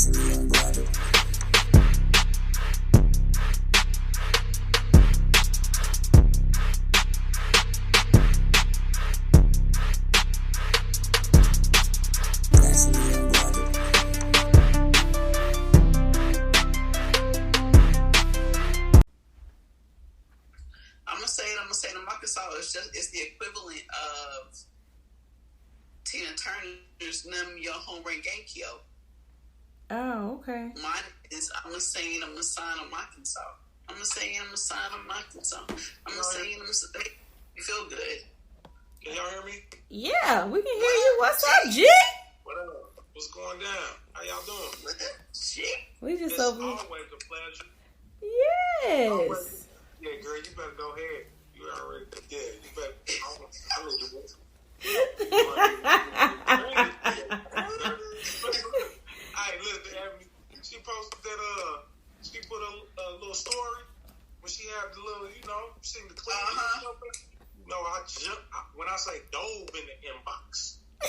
Naturally Unbothered. Naturally Unbothered. I'm gonna say it in Arkansas. It's the equivalent of Tina Turner's "Num Your Home Run Gankyo." Oh, okay. Mine is I'm gonna sign on Arkansas. I'm gonna sign on Arkansas. I'm gonna say you feel good. Can y'all hear me? Yeah, we can hear you. What's up, G? What up? What's going down? How y'all doing? Shit. We just It's over. always a pleasure. Yes. Yeah, girl, you better go ahead. You already, yeah, you better. I need to wait. Hey, listen, Abby, she posted that, she put a little story when she had the little, seen the clip or something. No, I jumped, when I say dove in the inbox. I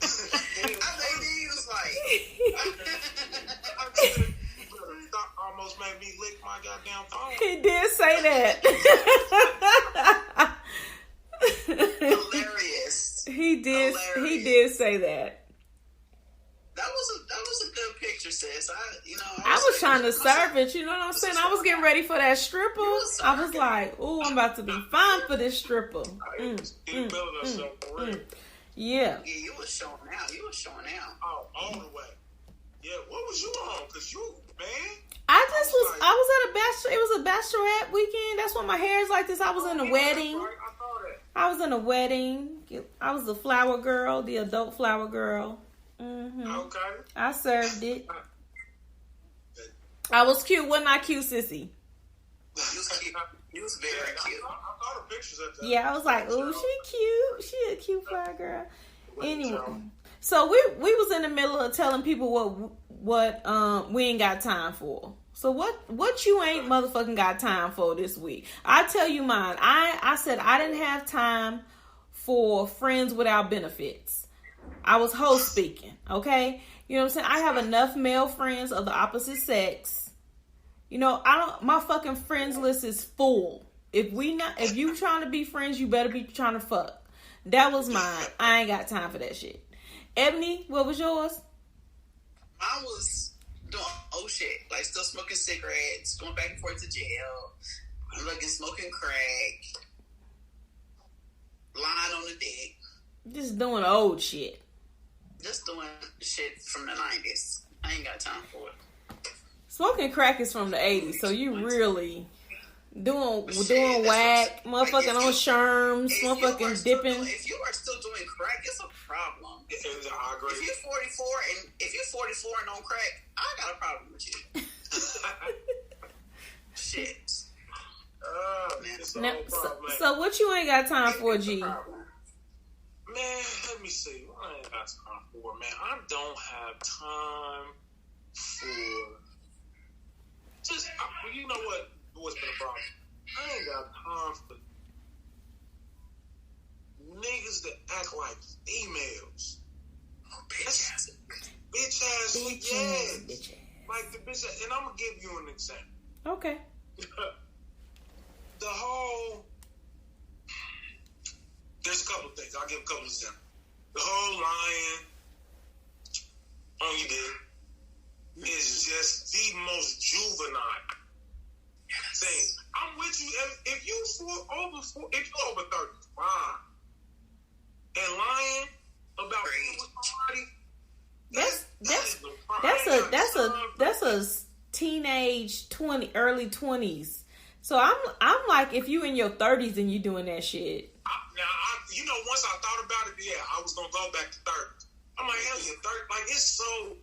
think he was like, almost made me lick my goddamn phone. He did say that. hilarious. He did. Hilarious. He did say that. That was a good picture, sis. I was trying to serve it. You know what I'm saying? I was getting ready for that stripper. I was like, "Ooh, I'm about to be fine for this stripper." Yeah. Yeah, you was showing out. Oh, all the way. Yeah, what was you on? Cause you, man. I was at a bachelor. It was a bachelorette weekend. That's why my hair is like this. I was in a wedding. Right. I saw that. I was in a wedding. I was the flower girl, the adult flower girl. Mm-hmm. Okay. I served it. I was cute. Wasn't I cute, sissy? You was cute. You was very cute. I saw the pictures of that. Yeah, I was like, ooh, she cute. She a cute flower girl. Anyway, so we was in the middle of telling people what we ain't got time for. So what you ain't motherfucking got time for this week? I tell you mine. I said I didn't have time for friends without benefits. I was host speaking, okay? You know what I'm saying? I have enough male friends of the opposite sex. My fucking friends list is full. If you trying to be friends, you better be trying to fuck. That was mine. I ain't got time for that shit. Ebony, what was yours? I was doing old shit, like still smoking cigarettes, going back and forth to jail, smoking crack, lying on the dick. Just doing old shit. Just doing shit from the 90s. I ain't got time for it. Smoking crack is from the 80s, so you really doing whack, motherfucking on sherms, motherfucking dipping. If you are still doing crack, it's a problem. I agree. If you're 44 and on crack, I got a problem with you. Shit. So what you ain't got time for, G? Man, let me see. What I ain't got time for, man. I don't have time for just, you know what's been a problem? I ain't got time for niggas that act like females. Oh, bitch ass. Bitch ass. Like the bitch ass. And I'm going to give you an example. Okay. The whole, there's a couple of things. I'll give a couple of examples. The whole lying on your dick is just the most juvenile thing. I'm with you. If you over 35 and lying about somebody, that's a teenage early 20s. So I'm like, if you in your 30s and you doing that shit. Once I thought about it, I was gonna go back to 30. I'm like, hell yeah, 30. Like, it's so,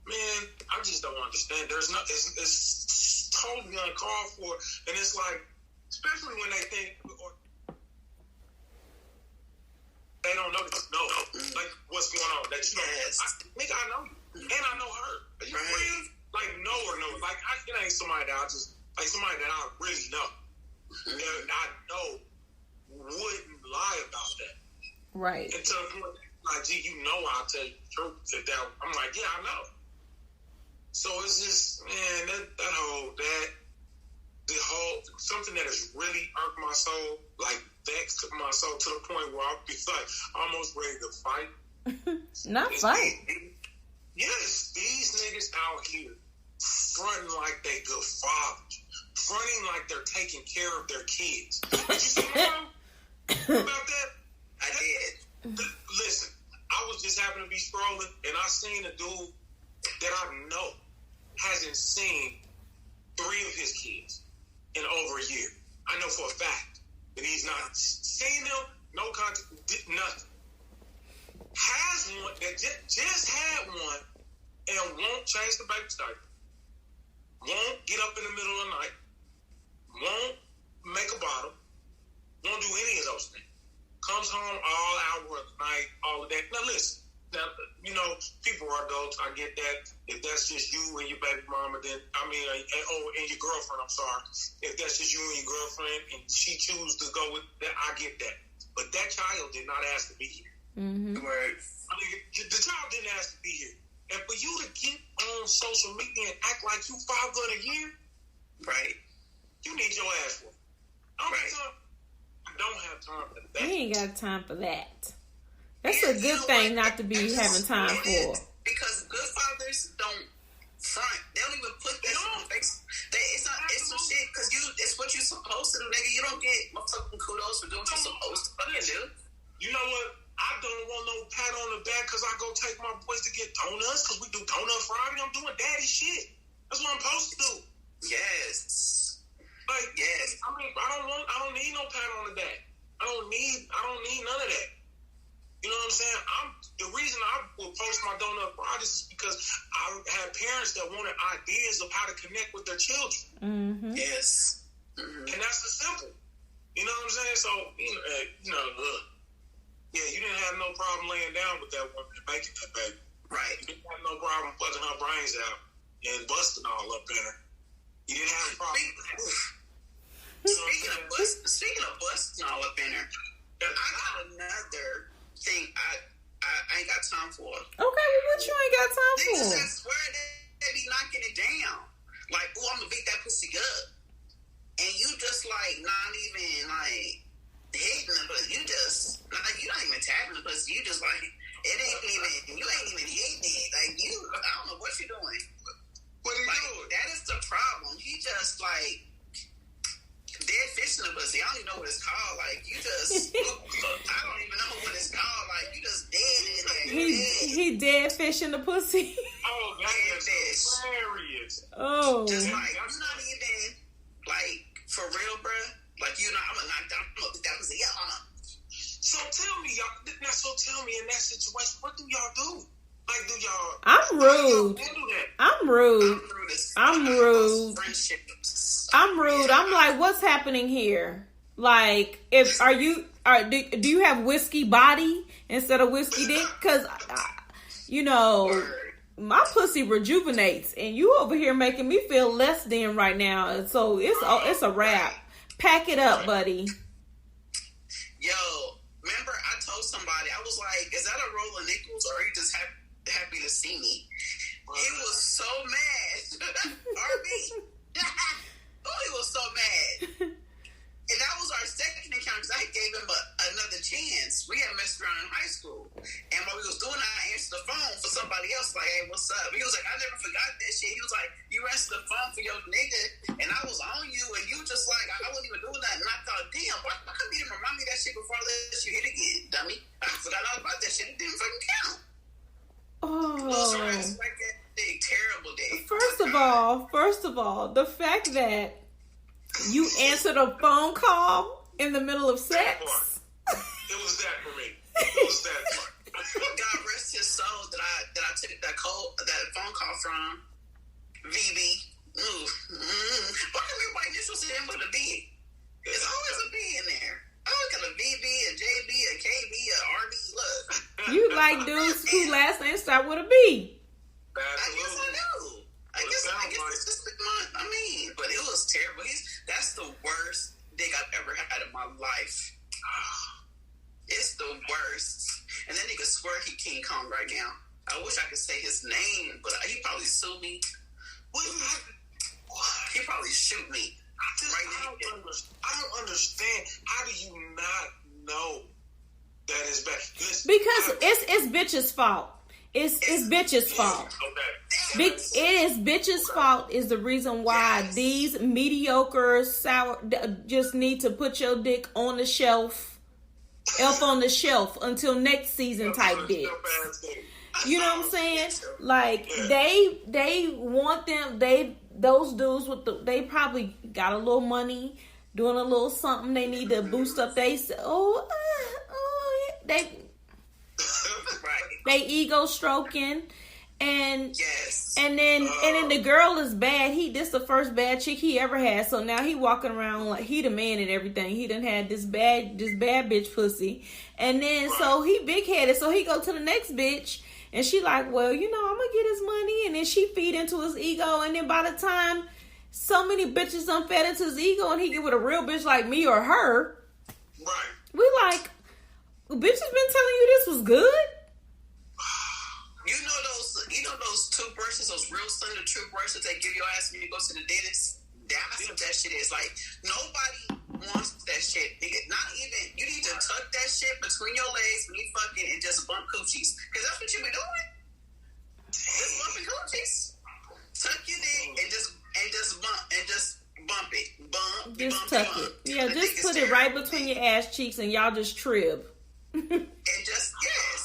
man, I just don't understand. It's totally uncalled for, and it's like, especially when they think, or they don't know, like, what's going on. That nigga, I know you, and I know her. Are you friends? Like, know her. Like, it ain't somebody that somebody that I really know. And I know wouldn't lie about that. Right. And to the point, like, gee, you know I'll tell you the truth. I'm like, yeah, I know. So it's just, man, the whole, something that has really irked my soul, like vexed my soul to the point where I'll be like almost ready to fight. Not fight. Yes, these niggas out here fronting like they good fathers, fronting like they're taking care of their kids. Did you see about that? I did. Listen, I was just happening to be scrolling, and I seen a dude that I know hasn't seen 3 of his kids in over a year. I know for a fact that he's not seen them, no contact, nothing. Has one that just had one and won't change the baby diaper, won't get up in the middle of the night, won't make a bottle, won't do any of those things. Comes home all hour of the night, all of that. Now listen, people are adults. I get that. If that's just you and your baby mama, then and your girlfriend. I'm sorry. If that's just you and your girlfriend, and she chooses to go with that, I get that. But that child did not ask to be here. Mm-hmm. Right. The child didn't ask to be here, and for you to get on social media and act like you $500 a year, right? You need your ass for. I don't have time for that. We ain't got time for that. That's a good thing not to be having time for. Because good fathers don't front. They don't even put that on face. It's some shit because it's what you're supposed to do, nigga. You don't get motherfucking kudos for doing what you're supposed to fucking do. You know what? I don't want no pat on the back because I go take my boys to get donuts because we do Donut Friday. I'm doing daddy shit. That's what I'm supposed to do. Yes. Yes. I mean, I don't need no pat on the back. I don't need none of that. You know what I'm saying? The reason I will post my Donut Fridays is because I had parents that wanted ideas of how to connect with their children. Mm-hmm. Yes. Mm-hmm. And that's the simple. You know what I'm saying? So, yeah, you didn't have no problem laying down with that woman and making that baby. Right. You didn't have no problem fucking her brains out and busting all up in her. You didn't have a problem with that. Speaking of busting all up in her, I got another thing I ain't got time for. Okay, well, what you ain't got time for? Niggas, I swear they be knocking it down. Like, I'm gonna beat that pussy up. And you just, not even, hitting the pussy. You just, you're not even tapping the pussy. You just, you ain't even hitting it. I don't know what you're doing. What are you doing? That is the problem. He just, dead fish in the pussy. I don't even know what it's called. You just, I don't even know what it's called. You just dead in there. He dead fish in the pussy. Oh, that is hilarious. Oh. Just you're not even, for real, bruh. I'm gonna knock down, I'm gonna beat that pussy up. So tell me, y'all, in that situation, what do y'all do? Do y'all? I'm rude. I'm rude. I'm rude. I'm rude. I'm like, what's happening here? Do you have whiskey body instead of whiskey dick? Because, my pussy rejuvenates, and you over here making me feel less than right now. So it's a wrap. Pack it up, buddy. Yo, remember I told somebody, I was like, is that a roll of nickels or are you just happy to see me? He was so mad. RB. He was so mad. And that was our second encounter because I gave him another chance. We had messed around in high school. And while we was doing that, I answered the phone for somebody else. Hey, what's up? He was like, I never forgot that shit. He was like, you answered the phone for your nigga, and I was on you, and you just I wasn't even doing that. And I thought, damn, why couldn't you remind me of that shit before I let you hit again, dummy? I forgot all about that shit. It didn't fucking count. Oh. Terrible day. First of all, the fact that you answered a phone call in the middle of sex. It was that for me. It was that part. God rest his soul that I took that phone call from VB. Why do everybody initials end with a B? There's always a B in there. I look at a VB, a JB, a KB, a RB. Look. You like dudes whose last name start with a B. I guess I do. I guess it's just but it was terrible. That's the worst dick I've ever had in my life. It's the worst. and that nigga swear he King Kong right now. I wish I could say his name, but he probably sue me. He probably shoot me. I don't understand. How do you not know that is bad? Listen, because it's bitch's fault. It's bitch's fault. Okay. It is bitch's fault is the reason why these mediocre sour just need to put your dick on the shelf, elf on the shelf until next season type dick. You know what I'm saying? Like they want them. Those dudes they probably got a little money, doing a little something. They need to boost up. They ego stroking, and then the girl is bad. This the first bad chick he ever had. So now he walking around like he the man and everything. He done had this bad bitch pussy, and then so he big headed. So he go to the next bitch. And she like, well, you know, I'm going to get his money. And then she feed into his ego. And then by the time so many bitches done fed into his ego and he get with a real bitch like me or her. Right. We like, bitches been telling you this was good? You know those toothbrushes, those real slender toothbrushes they give your ass when you go to the dentist? That's what that shit is. Like, nobody wants that shit. Not even, you need to tuck that shit between your legs when you fucking and just bump coochies. Because that's what you be doing. Just bumping coochies. Tuck your dick and just bump it. Just tuck it. Yeah, just put it right between your ass cheeks and y'all just trib. And just,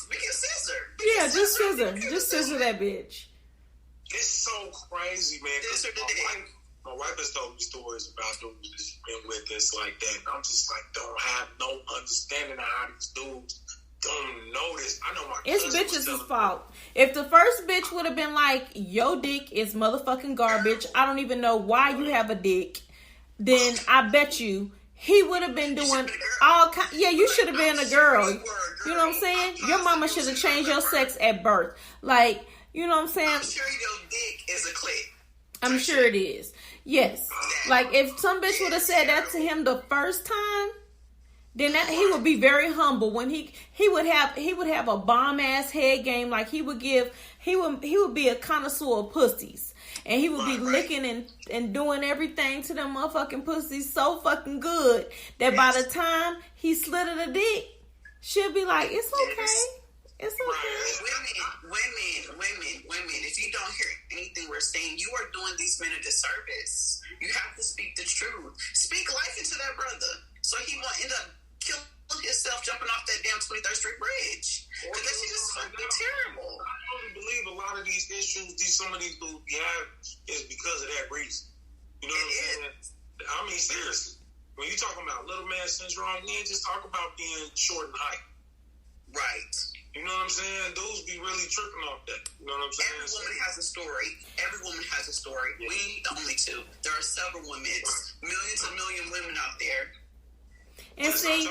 we can scissor. Just scissor. Just scissor that bitch. It's so crazy, man. Scissor the dick. My wife has told me stories about dudes that's been with us like that, and I'm just like, don't have no understanding of how these dudes don't know this. I know my it's bitches' fault. If the first bitch would have been like, your dick is motherfucking garbage, I don't even know why you have a dick, then I bet you he would have been doing all kind. Yeah, you should have been a girl. You know what I'm saying? Your mama should have changed your sex at birth. Like, you know what I'm saying? I'm sure your dick is a clit. I'm sure it is. Yes. Like, if some bitch would have said that to him the first time, then he would be very humble. When he would have a bomb ass head game. Like, he would be a connoisseur of pussies. And he would be licking and doing everything to them motherfucking pussies so fucking good that by the time he slit her the dick, she'll be like, it's okay. It's okay. Women, if you don't hear anything we're saying, you are doing these men a disservice. You have to speak the truth. Speak life into that brother so he won't end up killing himself jumping off that damn 23rd Street Bridge. Because that shit is fucking terrible. I really believe a lot of these issues some of these dudes have is because of that reason. You know what I'm saying? I mean, seriously. When you talking about little man syndrome, you ain't just talk about being short in height. Right. You know what I'm saying? Dudes be really tripping off that. You know what I'm saying? Every woman has a story. Every woman has a story. We ain't the only two. There are several women. Millions and million women out there. And see,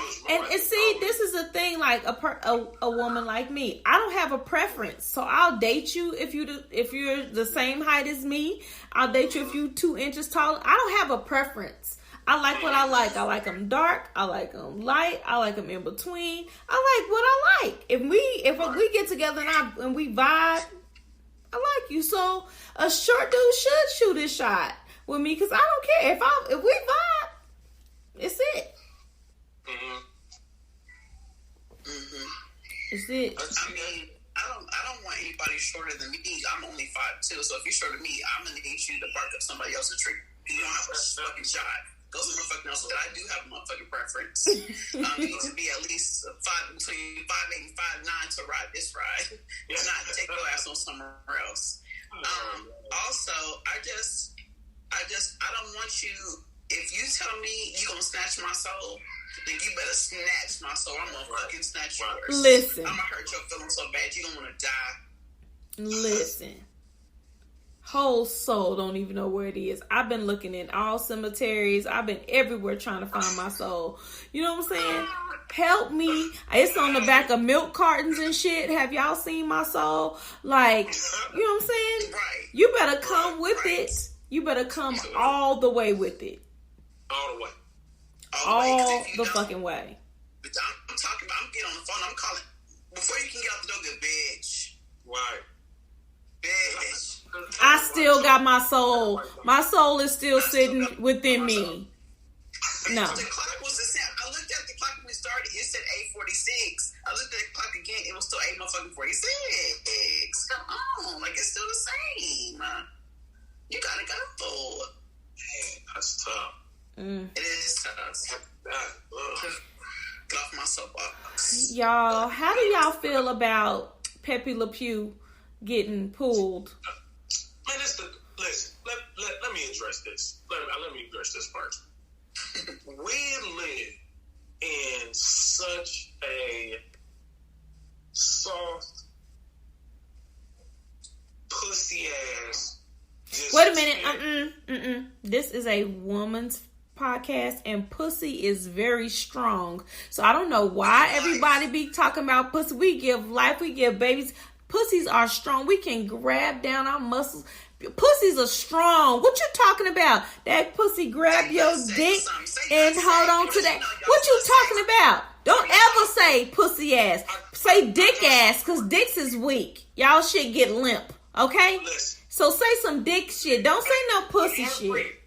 this is the thing. Like a woman like me, I don't have a preference. So I'll date you if you're the same height as me. I'll date you if you 2 inches taller. I don't have a preference. I like what I like. I like them dark. I like them light. I like them in between. I like what I like. If we get together and we vibe, I like you. So a short dude should shoot his shot with me because I don't care if we vibe. It's it. It's it. I mean, I don't want anybody shorter than me. I'm only 5'2", so if you're shorter than me, I'm gonna need you to bark up somebody else's tree. You don't have a fucking shot. Go to motherfucking else, but I do have a motherfucking preference. You need to be at least between 5'8" and 5'9" to ride this ride. If not, take your ass on somewhere else. Also, I don't want you. If you tell me you gonna snatch my soul, then you better snatch my soul. I'm gonna fucking snatch yours. Listen, I'm gonna hurt your feelings so bad you don't want to die. Listen. Whole soul don't even know where it is. I've been looking in all cemeteries. I've been everywhere trying to find my soul. You know what I'm saying? Help me. It's on the back of milk cartons and shit. Have y'all seen my soul? Like, you know what I'm saying? Right. You better come with it. You better come all the way with it. All the way. All the fucking way. I'm talking about, I'm getting on the phone, I'm calling before you can get out the door, good bitch. Right. Bitch. I still got my soul. My soul is still sitting within me. No. The clock was the same. I looked at the clock when we started. It said 8:46. I looked at the clock again. It was still 8:46. Come on, like it's still the same. You gotta go for it. Man, that's tough. It is tough. Get off my soapbox. Y'all, how do y'all feel about Pepe Le Pew getting pulled? Man, listen. Let me address this. Let me address this first. We live in such a soft, pussy ass. Wait a minute. This is a woman's podcast, and pussy is very strong. So I don't know why everybody be talking about pussy. We give life, we give babies. Pussies are strong. We can grab down our muscles. Pussies are strong. What you talking about? That pussy grab your dick and hold on to that. What you talking about? Don't ever say pussy ass. Say dick ass, because dicks is weak. Y'all shit get limp. Okay? So say some dick shit. Don't say no pussy shit.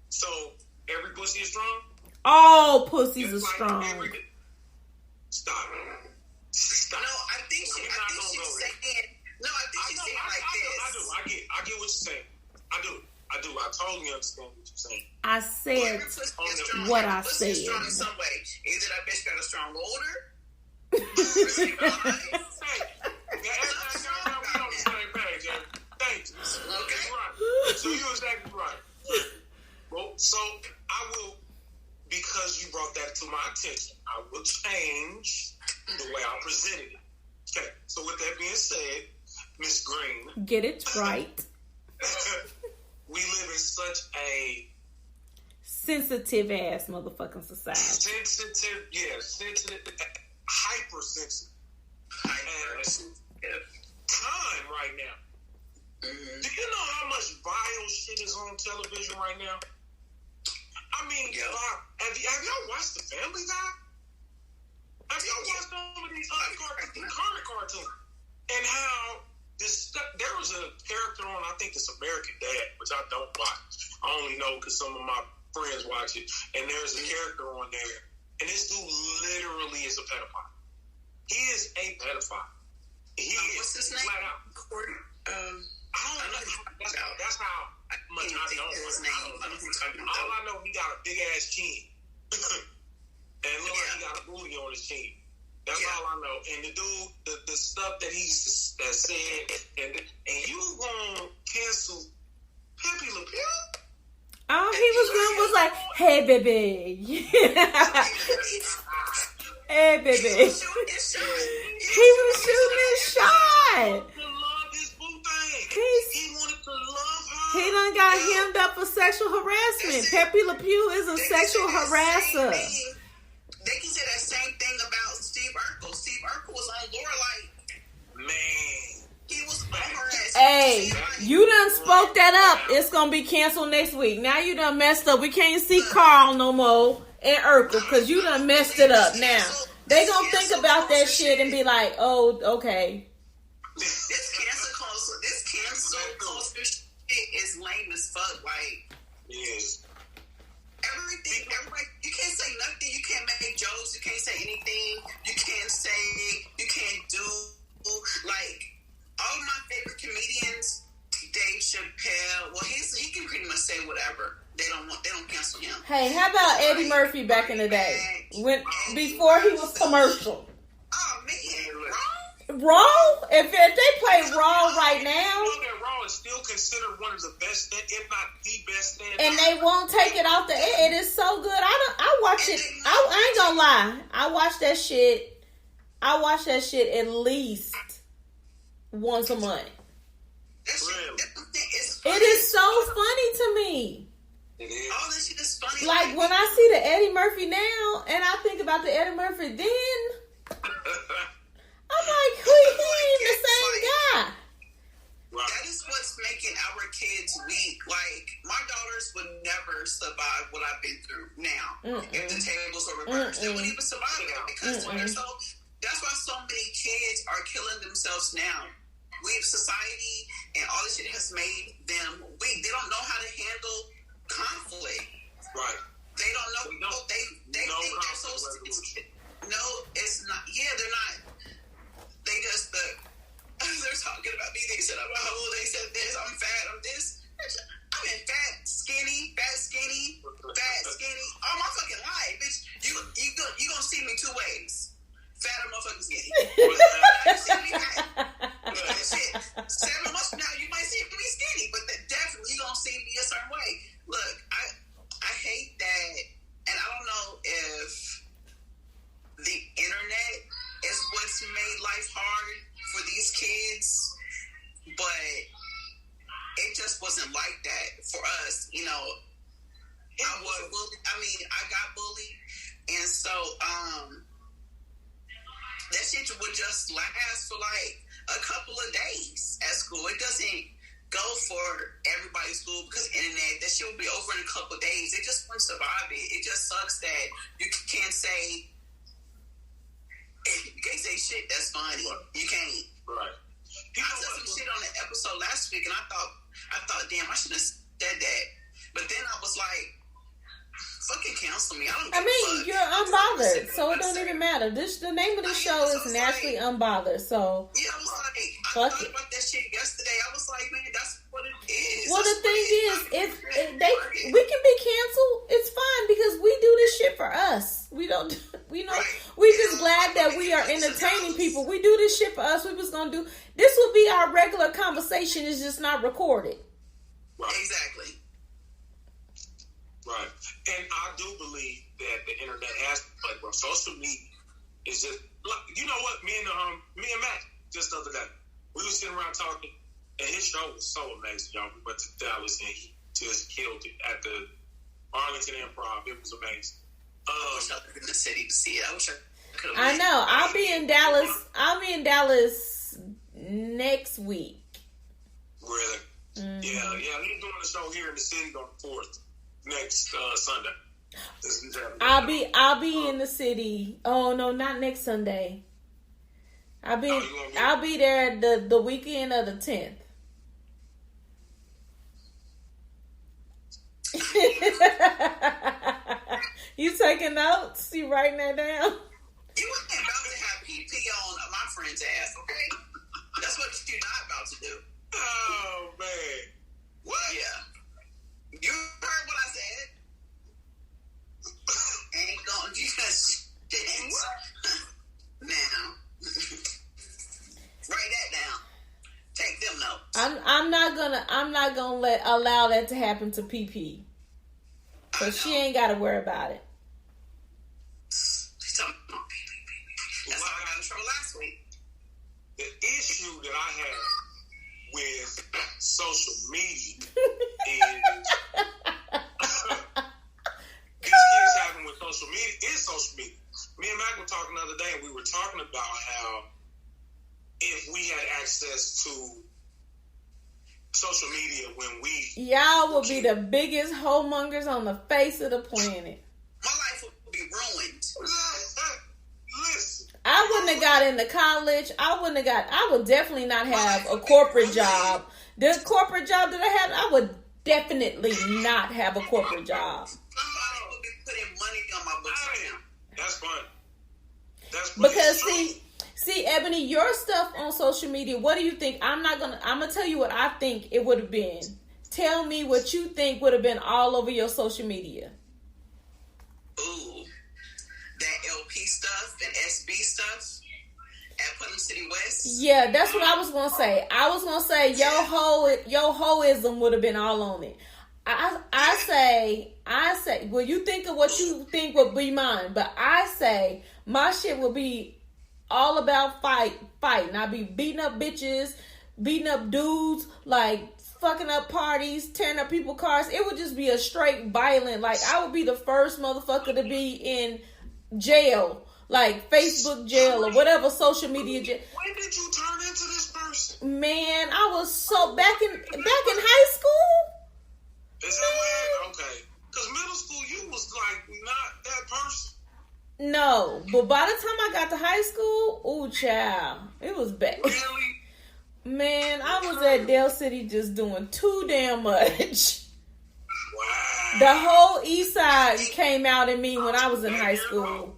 So every pussy is strong? All pussies are strong. Stop. No, I think she's saying. No, I think she's saying like this. I get what you're saying. I do. I totally understand what you're saying. I said what I said. Strong in some way. Either that bitch got a strong odor. Hey, we on the same page, Jamie. Thank you. Okay. Right. So you're exactly right. Well, so I will, because you brought that to my attention, I will change the way I presented it. Okay. So with that being said, Miss Green, get it right. We live in such a sensitive ass motherfucking society. Sensitive, hypersensitive time right now. Mm-hmm. Do you know how much vile shit is on television right now? I mean, have y'all watched The Family Guy? Have y'all watched some of these current cartoons? And how there was a character on, I think it's American Dad, which I don't watch. I only know because some of my friends watch it. And there's a character on there, and this dude literally is a pedophile. He is a pedophile. He what's his name? Flat out. I don't know. That's how much I don't know. All I know, he got a big ass chin. And look like he got a booty on his chin. That's all I know. And the dude, the stuff that he said, and you gonna cancel Pepe Le Pew? All he was like, hey, baby. Hey, baby. He was shooting his shot. He wanted to love her. He done got hemmed up for sexual harassment. Pepe Le Pew is a sexual harasser. They can say that same thing about Steve Urkel. Steve Urkel was on Lorelai. Man. He was on her ass. Hey, you done spoke that up. It's going to be canceled next week. Now you done messed up. We can't see Carl no more and Urkel because you done messed it up now. They going to think about that shit and be like, oh, okay. This cancel culture shit is lame as fuck. Like, yes. Everybody, you can't say nothing. You can't make jokes. You can't say anything. You can't do, like, all my favorite comedians, Dave Chappelle, well, he can pretty much say whatever. They don't cancel him. Hey, how about Eddie Murphy back in the day? Before he was commercial. Oh, man, Raw? If they play Raw right now. You know that Raw is still considered one of the best, if not the best stand-up. And they won't take it off the air. It is so good. I watch it. I ain't gonna lie. I watch that shit at least once a month. Really? It is so funny to me. It is. All this shit is funny. Like when I see the Eddie Murphy now, and I think about the Eddie Murphy then, I'm like, he ain't the same guy. Right. That is what's making our kids weak. Like, my daughters would never survive what I've been through now. If the tables were reversed, they wouldn't even survive it because they're so That's why so many kids are killing themselves now. Society and all this shit has made them weak. They don't know how to handle conflict. Right. They don't know. They think they're so. No, it's not. Yeah, they're not. They just they're talking about me. They said I'm a hoe. They said this. I'm fat. I'm this. I've been fat, skinny, all my fucking life, bitch. You gonna see me two ways. Fat or motherfucking skinny. You see me fat. Shit. 7 months from now, you might see me skinny, but definitely you gonna see me a certain way. Look, I hate that, and I don't know if the internet is what's made life hard for these kids, but it just wasn't like that for us. You know, I was bullied. I mean, I got bullied, and so that shit would just last for like a couple of days at school. It doesn't go for everybody's school because internet. That shit will be over in a couple of days. It just won't survive it. It just sucks that you can't say shit that's funny. You can't. Right. I said some shit on the episode last week, and I thought, damn, I shouldn't have said that. But then I was like, fucking cancel me. I mean, you're unbothered, so it don't even matter. The name of the show is Naturally Unbothered. So yeah, I was like, I thought about that shit yesterday. I was like, man, that's what it is. Well, the thing is, we can be canceled. It's fine because we do this shit for us. We don't. We know. Right. We just glad that we are entertaining people. We do this shit for us. We was gonna do. This will be our regular conversation. It's just not recorded. Right. Exactly. Right. And I do believe that the internet has to play, bro. Social media is just, you know what? Me and Matt, just the other day, we were sitting around talking, and his show was so amazing, y'all. We went to Dallas, and he just killed it at the Arlington Improv. It was amazing. I wish I was in the city to see it. I wish I could have. I know. I'll be in Dallas. I'll be in Dallas next week. Really? Mm-hmm. Yeah. He's doing a show here in the city on the 4th. Next Sunday. I'll be in the city. Oh no, not next Sunday. I'll be there the weekend of the 10th. You taking notes? You writing that down? You ain't about to have PP on my friend's ass, okay? That's what you're not about to do. Oh man. What? Yeah. You heard what I said. Ain't gonna just now. Write that down. Take them notes. I'm not gonna allow that to happen to PP. So she ain't gotta worry about it. That's how I got in trouble last week. The issue that I have with social media is these kids having with social media is social media. Me and Mac were talking the other day, and we were talking about how if we had access to social media when y'all will be the biggest homongers on the face of the planet. My life would be ruined. Listen. I wouldn't have got into college. I would definitely not have a corporate job. The corporate job that I had, I would definitely not have a corporate job. Somebody would be putting money on my books right now. That's fun. Because see, Ebony, your stuff on social media, what do you think? I'm gonna tell you what I think it would have been. Tell me what you think would have been all over your social media. Ooh, that LP stuff and SB stuff at Putnam City West. Yeah, that's what I was gonna say. I was gonna say your hoism would have been all on it. I say, well, you think of what you think would be mine, but I say my shit would be all about fighting. I'd be beating up bitches, beating up dudes, like fucking up parties, tearing up people's cars. It would just be a straight violent, like I would be the first motherfucker to be in jail, like Facebook jail or whatever social media jail. When did you turn into this person? Man, I was so back in high school. Is that weird? Okay. Because middle school, you was like not that person. No, but by the time I got to high school, ooh, child, it was bad. Really? Man, I was at Dale City just doing too damn much. Wow. The whole East Side came out in me when I was in high school.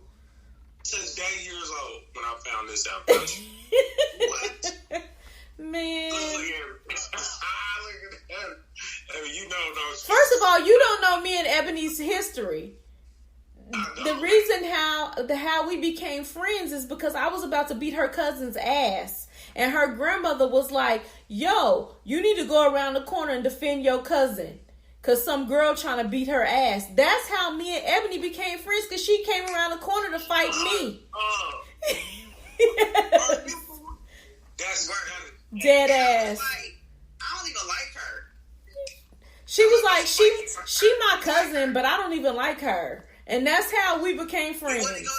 Since 8 years old when I found this out. What? Man. Look at that. You know, First of all, you don't know me and Ebony's history. The reason how we became friends is because I was about to beat her cousin's ass. And her grandmother was like, yo, you need to go around the corner and defend your cousin. Because some girl trying to beat her ass. That's how me and Ebony became friends. Because she came around the corner to fight me. That's dead ass. I don't even like her. She was like, she my cousin, but I don't even like her. And that's how we became friends. You want to go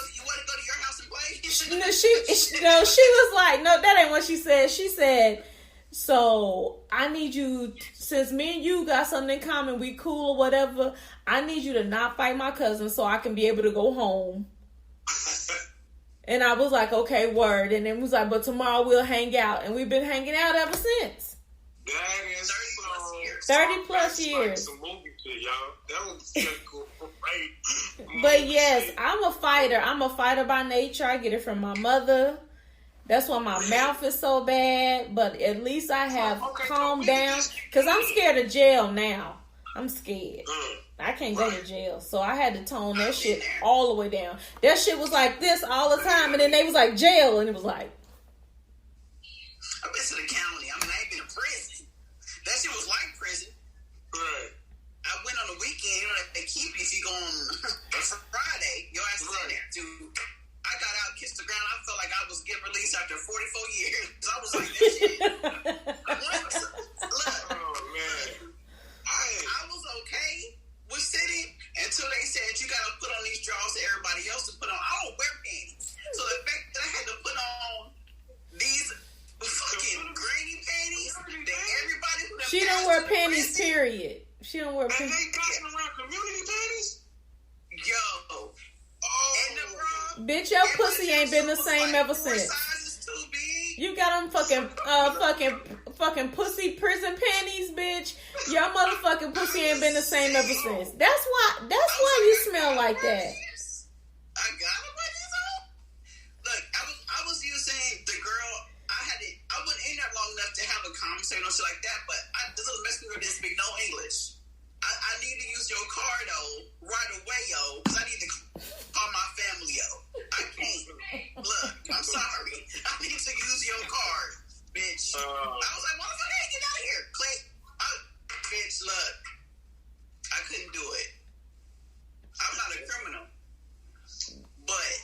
to your house and play? No, she was like, no, that ain't what she said. She said, so I need you, since me and you got something in common, we cool or whatever, I need you to not fight my cousin so I can be able to go home. And I was like, okay, word. And then was like, but tomorrow we'll hang out. And we've been hanging out ever since. That is 30 plus years. Like some movie shit, y'all. That was cool. But yes, I'm a fighter. I'm a fighter by nature. I get it from my mother. That's why my mouth is so bad. But at least I have calmed down. Because I'm scared of jail now. I'm scared. I can't go to jail. So I had to tone that shit all the way down. That shit was like this all the time. And then they was like jail. And it was like. I've been to the county. I mean, I ain't been to prison. That shit was like prison. Right. I went on the weekend. You know, they keep you if you go on Friday. Your ass is in there, dude. I got out, kissed the ground. I felt like I was getting released after 44 years. I was like, that shit. Look. Oh, man. I was okay with sitting until they said you got to put on these drawers that everybody else to put on. I don't wear panties. So the fact that I had to put on these fucking granny panties that everybody who she don't wear panties, period. She don't wear panties. And they passing around community panties? Yo. And the bra. Bitch, your pussy ain't been the same ever since. You got them fucking pussy prison panties, bitch. Your motherfucking pussy ain't been the same ever since. That's why you smell like that. I got it by this on. Look, I was using the girl. I wasn't in there long enough to have a conversation or shit like that. But this little Mexican girl didn't speak no English. I need to use your car though right away, yo, because I need to call my family, yo. I can't. Look, I'm sorry. I need to use your card, bitch. I was like, motherfucker, hey, get out of here. Click. Bitch, look. I couldn't do it. I'm not a criminal. But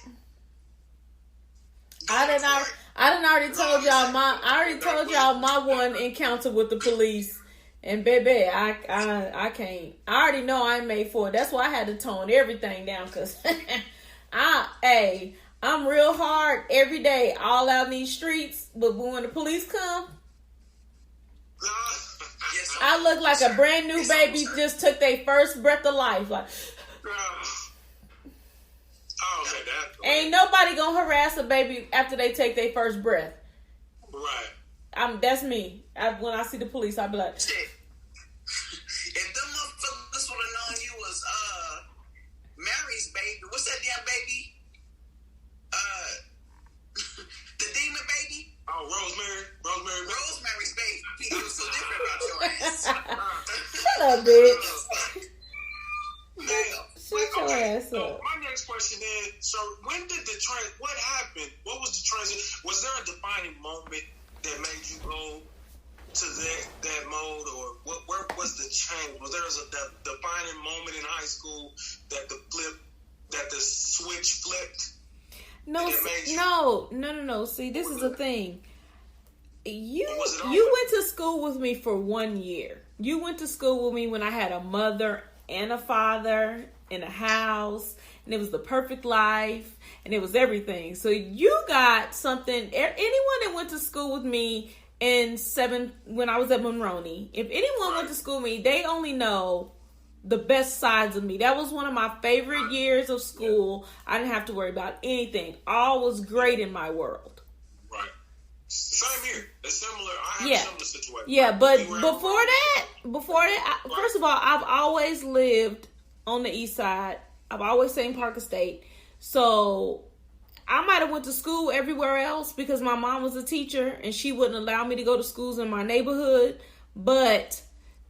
I done already told y'all my one encounter with the police. And baby, I can't. I already know I ain't made for it. That's why I had to tone everything down. Cause I'm real hard every day, all out in these streets. But when the police come, I look like a brand new baby just took their first breath of life. Like, ain't nobody gonna harass a baby after they take their first breath. Right. That's me. When I see the police, I be like, shit. If them motherfuckers would have known you was Mary's baby, what's that damn baby? The demon baby? Oh, Rosemary's baby. It was so different about your ass. Shut up, bitch. Shut your ass up. My next question is, so when did what happened? What was the transition? Was there a defining moment that made you go to that mode, or where was the change? Was there a defining moment in high school that the switch flipped? No. See, this is the thing. You went to school with me for 1 year. You went to school with me when I had a mother and a father in a house, and it was the perfect life, and it was everything. So you got something. Anyone that went to school with me when I was at Monroney, if anyone went to school with me, they only know the best sides of me. That was one of my favorite years of school. I didn't have to worry about anything. All was great in my world. Right. Same here. It's similar. I have a similar situation. Yeah, but before that, first of all, I've always lived on the east side. I've always stayed in Park Estate. So I might have went to school everywhere else because my mom was a teacher and she wouldn't allow me to go to schools in my neighborhood. But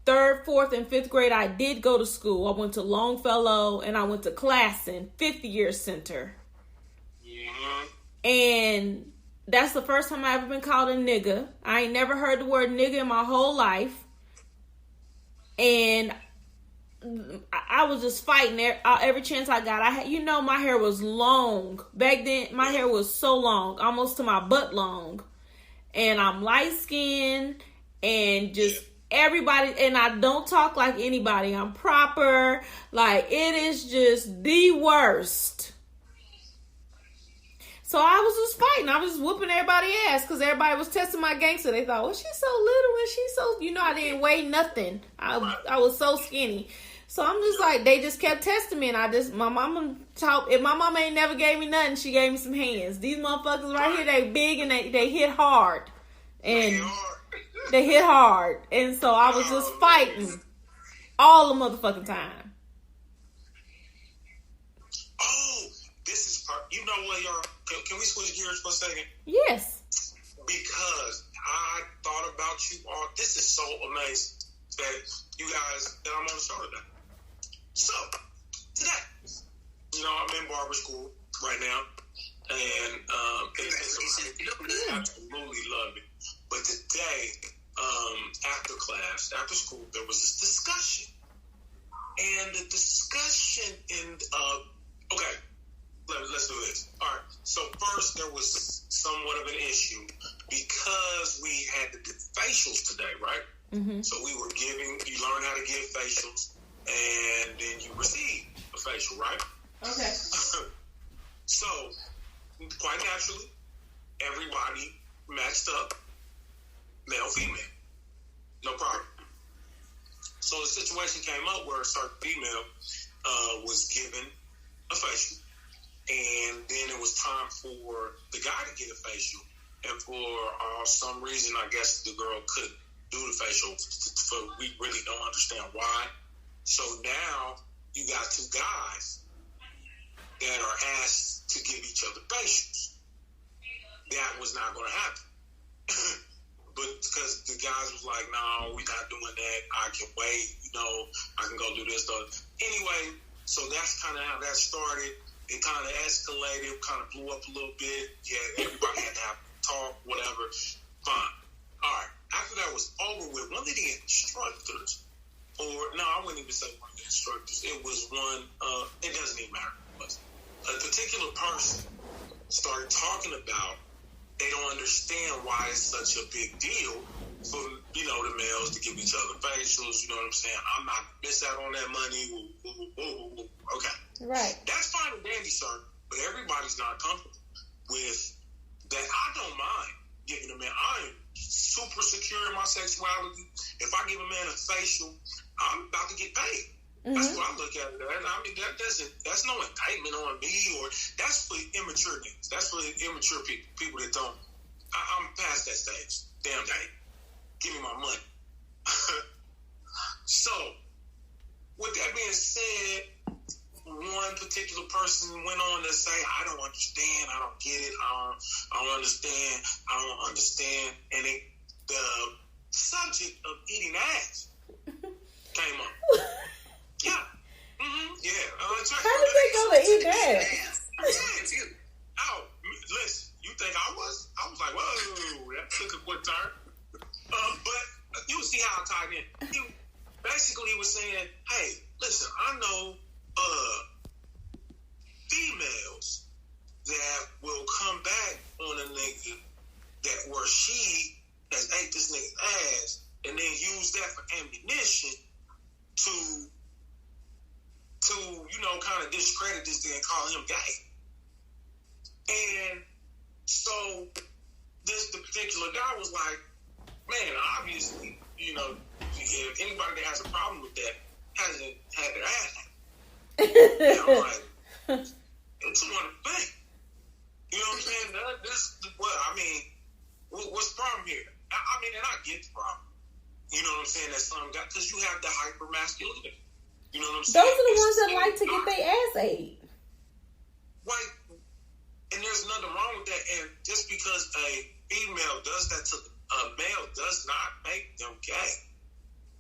3rd, 4th, and 5th grade, I did go to school. I went to Longfellow and I went to Classen, 50 Year Center. Mm-hmm. And that's the first time I ever been called a nigga. I ain't never heard the word nigga in my whole life. And I was just fighting every chance I got. My hair was long. Back then, my hair was so long, almost to my butt long. And I'm light-skinned and just everybody, and I don't talk like anybody. I'm proper. Like, it is just the worst. So I was just fighting. I was just whooping everybody's ass because everybody was testing my gangster. They thought, well, she's so little and she's so, I didn't weigh nothing. I was so skinny. So I'm just like, they just kept testing me, and my mama taught, if my mama ain't never gave me nothing, she gave me some hands. These motherfuckers right here, they big and they hit hard. And they hit hard. And so I was just fighting all the motherfucking time. Oh, this is, you know what, y'all, can we switch gears for a second? Yes. Because I thought about you all, this is so amazing that you guys, that I'm on the show today. So, today, I'm in barber school right now, and I absolutely love it. But today, after school, there was this discussion. And the discussion let's do this. All right, so first there was somewhat of an issue because we had to do facials today, right? Mm-hmm. So you learn how to give facials, and then you receive a facial, right? Okay. So, quite naturally, everybody matched up, male, female. No problem. So the situation came up where a certain female was given a facial, and then it was time for the guy to get a facial, and for some reason, I guess the girl couldn't do the facial, we really don't understand why. So now you got two guys that are asked to give each other facials. That was not going to happen. But because the guys was like, no, we're not doing that. I can wait. I can go do this stuff. Anyway, so that's kind of how that started. It kind of escalated, kind of blew up a little bit. Yeah, everybody had to have a talk, whatever. Fine. All right. After that was over with, one of the instructors, I wouldn't even say one of the instructors, it was one, it doesn't even matter. But a particular person started talking about they don't understand why it's such a big deal for, the males to give each other facials, you know what I'm saying? I'm not miss out on that money. Okay. Right. That's fine and dandy, sir, but everybody's not comfortable with that. I don't mind giving a man, I am super secure in my sexuality. If I give a man a facial, I'm about to get paid. Mm-hmm. That's what I look at it. And I mean, that's no indictment on me, or that's for immature niggas. That's for immature people that don't. I'm past that stage. Damn dang. Give me my money. So, with that being said, one particular person went on to say, I don't understand, I don't get it, I don't understand. And the subject of eating ass came up. Yeah. Mm-hmm. Yeah. How did they go to eat ass? Oh, listen, you think I was? I was like, whoa, that took a quick turn. But you see how I tied in. He basically was saying, hey, listen, I know females that will come back on a nigga where she has ate this nigga's ass and then use that for ammunition to kind of discredit this thing and call him gay. And so the particular guy was like, man, obviously, if anybody that has a problem with that hasn't had their ass handed. And I'm like, it's one thing. You know what I'm saying? What's the problem here? I mean, and I get the problem. You know what I'm saying? That some got, because you have the hyper masculinity. You know what I'm saying? Those are the ones that like to get their ass ate. Right. And there's nothing wrong with that. And just because a female does that to a male does not make them gay.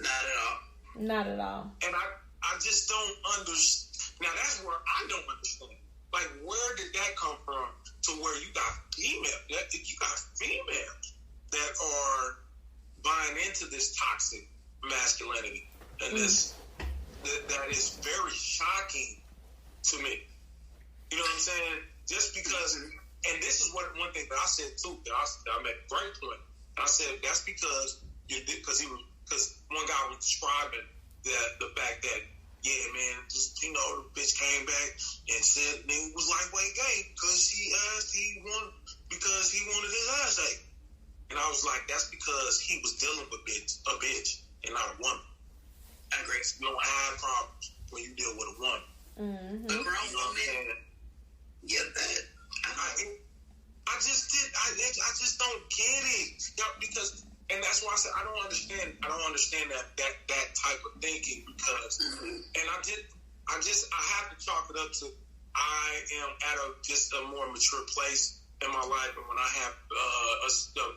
Not at all. Not at all. And I just don't understand. Now, that's where I don't understand. Like, where did that come from to where you got females that are buying into this toxic masculinity? And this that is very shocking to me. You know what I'm saying? Just because, and this is one thing that I said too, that I made a great point. I said that's because one guy was describing the fact that, yeah, man, just, you know, the bitch came back and said nigga was lightweight gay because he wanted his ass ate. And I was like, that's because he was dealing with a bitch and not a woman. I agree. You don't have problems when you deal with a woman. Mm-hmm. A grown woman. Yeah, that. I just don't get it. Because, and that's why I said I don't understand that type of thinking because, and I have to chalk it up to I am at a more mature place in my life, and when I have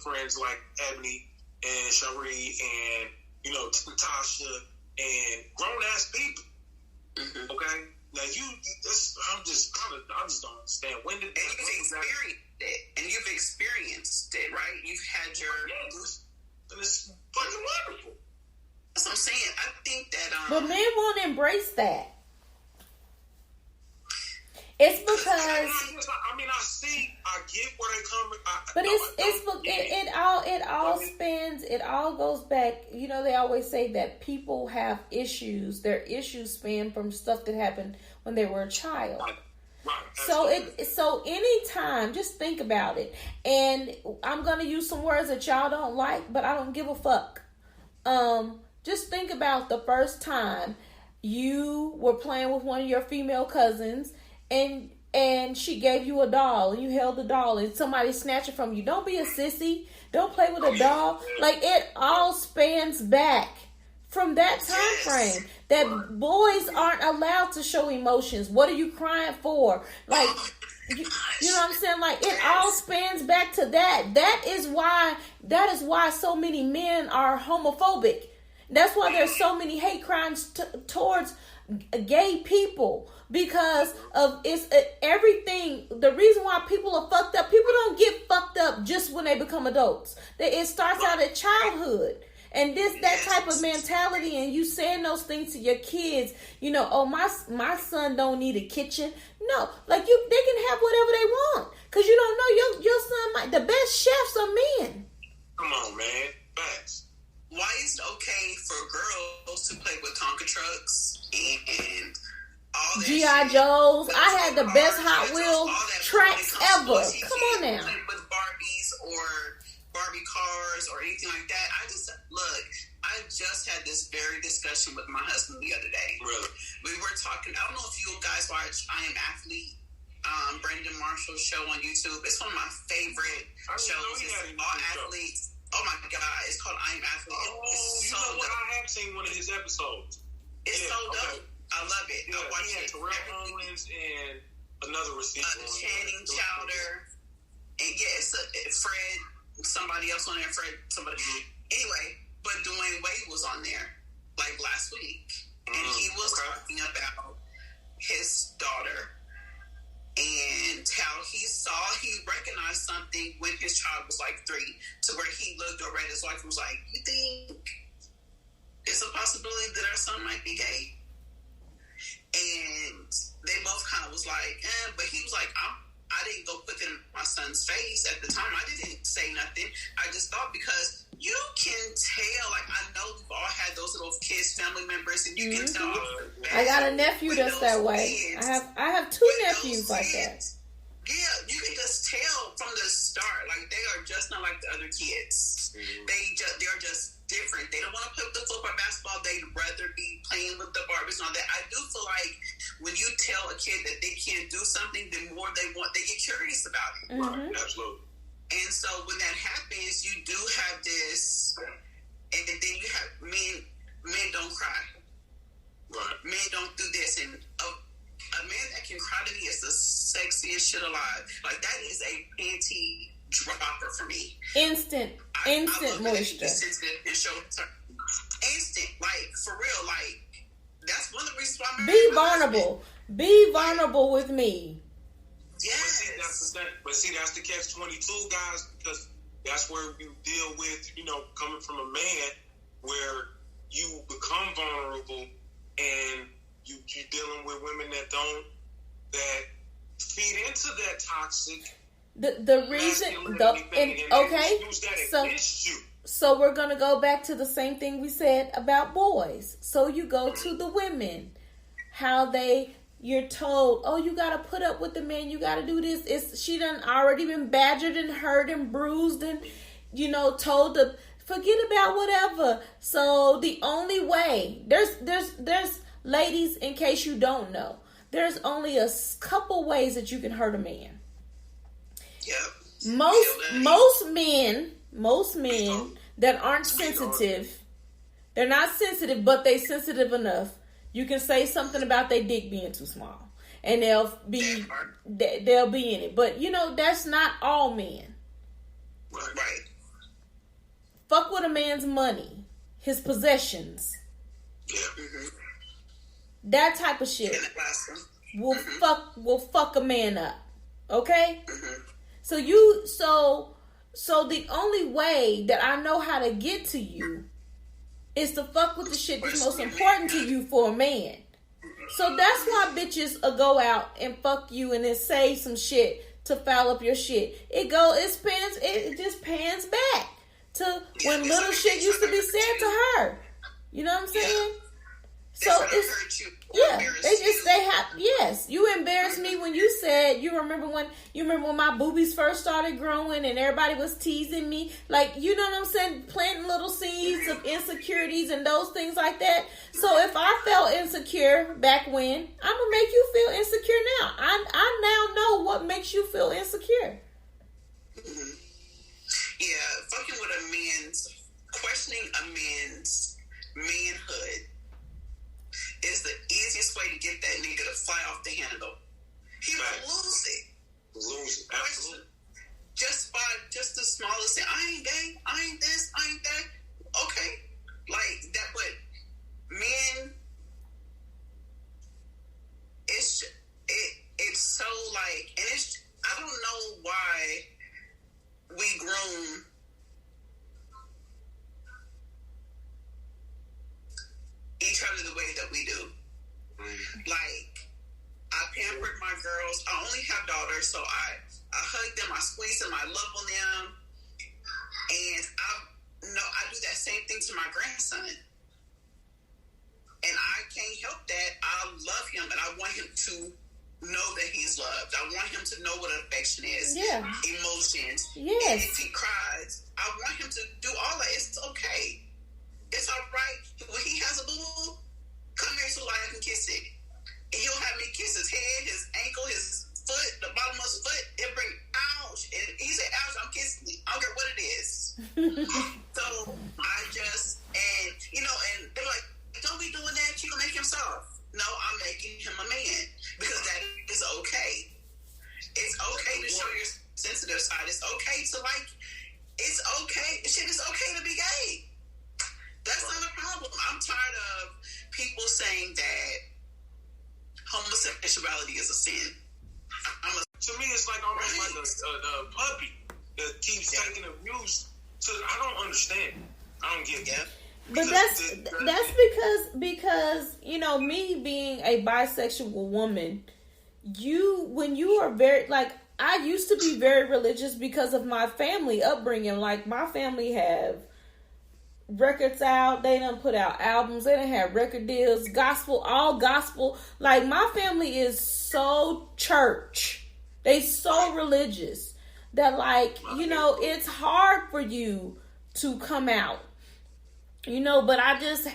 friends like Ebony and Cherie and, you know, Tasha and grown ass people, okay. Now I just don't understand. When did you've experienced it, right? You've had your, and it's fucking wonderful. That's what I'm saying. I think that, but men won't embrace that. It's because I get where they come. But it all goes back. You know, they always say that people have issues. Their issues span from stuff that happened when they were a child. Right. So anytime, just think about it. And I'm gonna use some words that y'all don't like, but I don't give a fuck. Just think about the first time you were playing with one of your female cousins and she gave you a doll and you held the doll and somebody snatched it from you. Don't be a sissy. Don't play with a doll. Like, it all spans back from that time frame that boys aren't allowed to show emotions. What are you crying for? Like, you know what I'm saying? Like, it all spans back to that. That is why so many men are homophobic. That's why there's so many hate crimes towards gay people, because of everything. The reason why people are fucked up, people don't get fucked up just when they become adults. It starts out at childhood. And that type of mentality, and you saying those things to your kids, you know, oh, my son don't need a kitchen. No, like, they can have whatever they want, because you don't know your son might. The best chefs are men. Come on, man. Facts. Why is it okay for girls to play with Tonka trucks and all that G.I. Joes? I had the best Hot Wheels tracks ever. Come on now. With Barbies or Barbie cars or anything like that. I just had this very discussion with my husband the other day. Really? We were talking, I don't know if you guys watch I Am Athlete, Brandon Marshall's show on YouTube. It's one of my favorite shows. It's all athletes. Oh my God, it's called I Am Athlete. You know what? I have seen one of his episodes. It's so dope. I love it. Yeah, I watched it. Terrell Owens and another receiver. Channing Chowder. And it's Fred, somebody else on there, somebody. Anyway, but Dwayne Wade was on there, like, last week. And he was talking about his daughter and how he recognized something when his child was like 3, to where he looked over at his wife and was like, you think it's a possibility that our son might be gay? And they both kind of was like, but he was like, I didn't go put it in my son's face at the time. I didn't say nothing. I just thought, because you can tell, like, I know we've all had those little kids, family members, and you can tell. I got a nephew that's that way. I have 2 nephews like that. Yeah, you can just tell from the start, like, they are just not like the other kids. They're just different. They don't want to play with the football, basketball. They'd rather be playing with the But I do feel like when you tell a kid that they can't do something, the more they get curious about it. Right, absolutely. And so when that happens, you do have this, and then you have men don't cry. Right. Men don't do this, and a man that can cry to me is the sexiest shit alive. Like, that is a panty dropper for me. Instant moisture. Sensitive and show instant, like, for real, like, that's one of the reasons why I'm Be vulnerable. Be vulnerable with me. Yes. But see, that's the catch-22, guys, because that's where you deal with, coming from a man, where you become vulnerable and you're dealing with women that feed into that toxic. The reason, so we're gonna go back to the same thing we said about boys. So you go to the women, how you're told, oh, you gotta put up with the man, you gotta do this. She done already been badgered and hurt and bruised and told to forget about whatever. So the only way, there's ladies, in case you don't know, there's only a couple ways that you can hurt a man. Yep. Most men that aren't sensitive, they're not sensitive, but they sensitive enough. You can say something about their dick being too small, and they'll be in it. But that's not all men. Right. Fuck with a man's money, his possessions. Yeah. Mm-hmm. That type of shit will fuck a man up. Okay? Mm-hmm. So the only way that I know how to get to you is to fuck with the shit that's most important to you for a man. So that's why bitches will go out and fuck you and then say some shit to foul up your shit. It just pans back to when little shit used to be said to her. You know what I'm saying? So yes, you embarrassed me when you said, you remember when my boobies first started growing and everybody was teasing me, like, you know what I'm saying, planting little seeds of insecurities and those things like that. So if I felt insecure back when, I'm gonna make you feel insecure now. I now know what makes you feel insecure. Mm-hmm. Yeah, fucking with questioning a man's manhood is the easiest way to get that nigga to fly off the handle. He will lose it. Absolutely. Just the smallest thing. I ain't gay. I ain't this. I ain't that. Okay. Like that, but men, it's so like, and I don't know why we groom each other the way that we do. Like, I pampered my girls. I only have daughters, so I hug them, I squeeze them, I love on them, and I do that same thing to my grandson. And I can't help that. I love him, and I want him to know that he's loved. I want him to know what affection is, emotions. Yes. And if he cries, I want him to do all that. It's okay. It's all right. When he has a boo-boo, come here so I can kiss it. And he'll have me kiss his head, his ankle, his foot, the bottom of his foot. It'll bring, ouch. And he said, ouch, I'm kissing it. I don't care what it is. So I just, and they're like, don't be doing that. You're going to make him soft. No, I'm making him a man. Because that is okay. It's okay to show your sensitive side. It's okay to it's okay. Shit, it's okay to be gay. That's not a problem. I'm tired of people saying that homosexuality is a sin. To me, it's like almost like a puppy that keeps taking abuse. I don't understand. I don't get that. But that's because me being a bisexual woman, when you are very I used to be very religious because of my family upbringing. Like, my family have records out, they done put out albums, they done have record deals, all gospel. Like, my family is so church, they so religious that it's hard for you to come out You know, but I just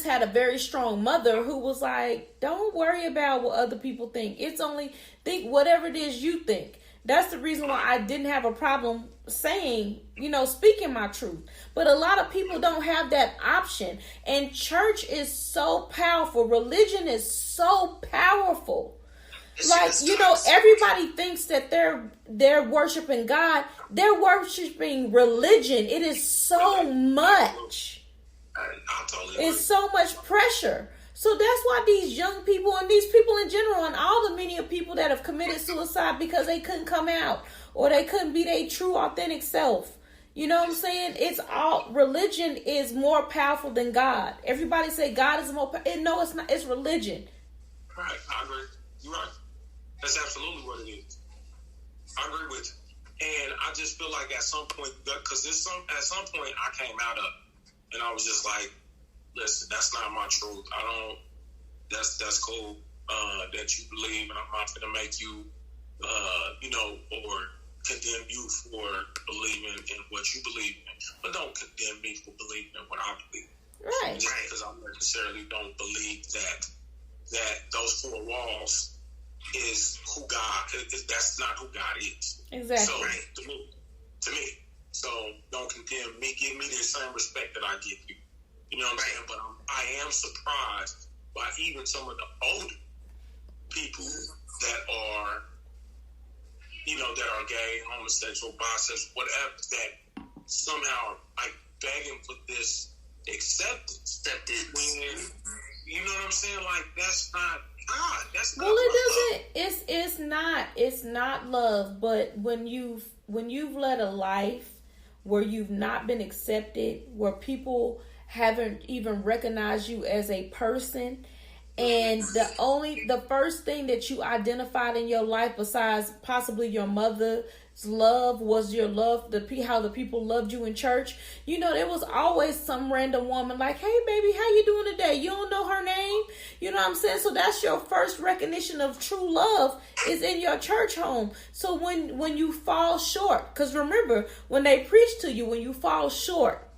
had a very strong mother who was like, don't worry about what other people think. It's only think whatever it is you think. That's the reason why I didn't have a problem saying, you know, speaking my truth. But a lot of people don't have that option. And church is so powerful. Religion is so powerful. Like, you know, everybody thinks that they're worshiping God. They're worshiping religion. It is so much. It's so much pressure. So that's why these young people and these people in general and all the many of people that have committed suicide because they couldn't come out or they couldn't be their true authentic self. You know what I'm saying? It's all, religion is more powerful than God. Everybody say God is more powerful. No, it's not. It's religion. Right. I agree. You're right. That's absolutely what it is. I agree with you. And I just feel like at some point, because at some point I came out of it. And I was just like, listen, that's not my truth. That's cool that you believe, and I'm not going to make you, or condemn you for believing in what you believe in. But don't condemn me for believing in what I believe. Right. Just because I necessarily don't believe that those four walls is who God is. That's not who God is. Exactly. So, to me. So don't condemn me. Give me the same respect that I give you. You know what I'm saying? But I am surprised by even some of the older people that are, that are gay, homosexual, bisexual, whatever, that somehow are like begging for this acceptance. When, you know what I'm saying? Like, that's not God. That's not love. It's not love. But when you've led a life where you've not been accepted, where people haven't even recognized you as a person, and the first thing that you identified in your life besides possibly your mother's love was your love, how the people loved you in church. You know, there was always some random woman like, hey baby, how you doing today? You don't know her name? You know what I'm saying? So that's your first recognition of true love is in your church home. So when you fall short, because remember, when they preach to you, when you fall short,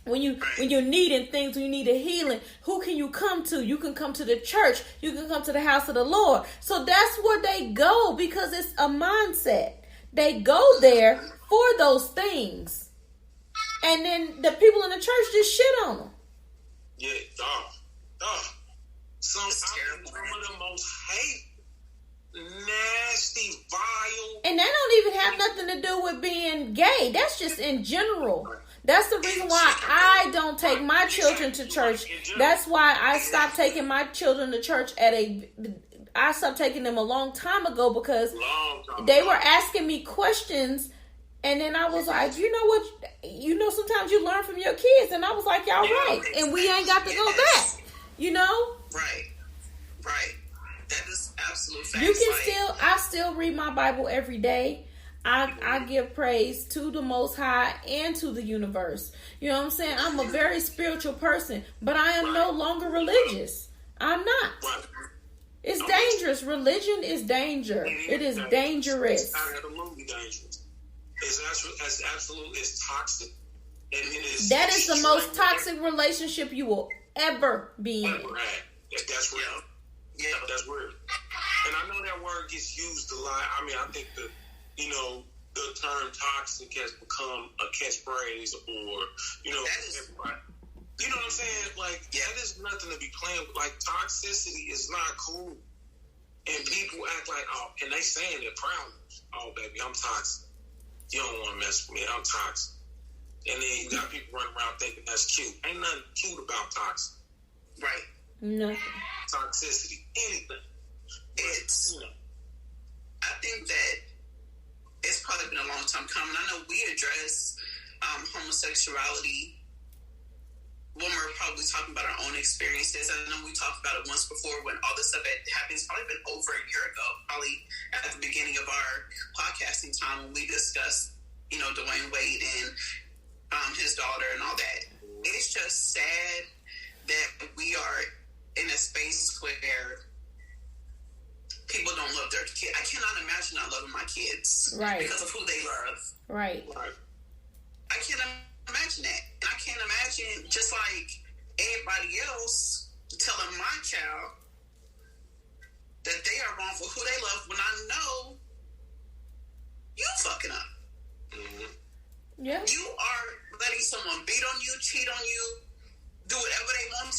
when you're needing things, when you need a healing, who can you come to? You can come to the church. You can come to the house of the Lord. So that's where they go because it's a mindset. They go there for those things. And then the people in the church just shit on them. Yeah, some of the most nasty, vile. And that don't even have nothing to do with being gay. That's just in general. That's the reason why I don't take my children to church. That's why I stopped taking my children to church I stopped taking them a long time ago because they were asking me questions, and then I was like, you know what? Sometimes you learn from your kids, and I was like, y'all right, and we ain't got to go back. You know? Right. That is absolute fact. I still read my Bible every day. I give praise to the Most High and to the universe. You know what I'm saying? I'm a very spiritual person, but I am no longer religious. I'm not. It's dangerous. Religion is danger. It is dangerous. It's absolutely dangerous. It's absolutely toxic. And it is. That is the most toxic relationship you will ever be in. That's real. Yeah, that's real. And I know that word gets used a lot. I mean, I think the term toxic has become a catchphrase, or everybody. You know what I'm saying? Like, that is nothing to be playing with. Like, toxicity is not cool. And people act like, and they saying it proudly. Oh, baby, I'm toxic. You don't want to mess with me. I'm toxic. And then you got people running around thinking that's cute. Ain't nothing cute about toxic. Right. Nothing. Toxicity. Anything. I think that it's probably been a long time coming. I know we address homosexuality when we're probably talking about our own experiences. I know we talked about it once before when all this stuff had happened. It's probably been over a year ago, probably at the beginning of our podcasting time when we discussed, Dwayne Wade and his daughter and all that. It's just sad that we are in a space where people don't love their kids. I cannot imagine not loving my kids because of who they love. Right. I can't imagine that. I can't imagine, just like anybody else, telling my child that they are wrong for who they love when I know you fucking up. Mm-hmm. Yeah. You are letting someone beat on you, cheat on you, do whatever they want,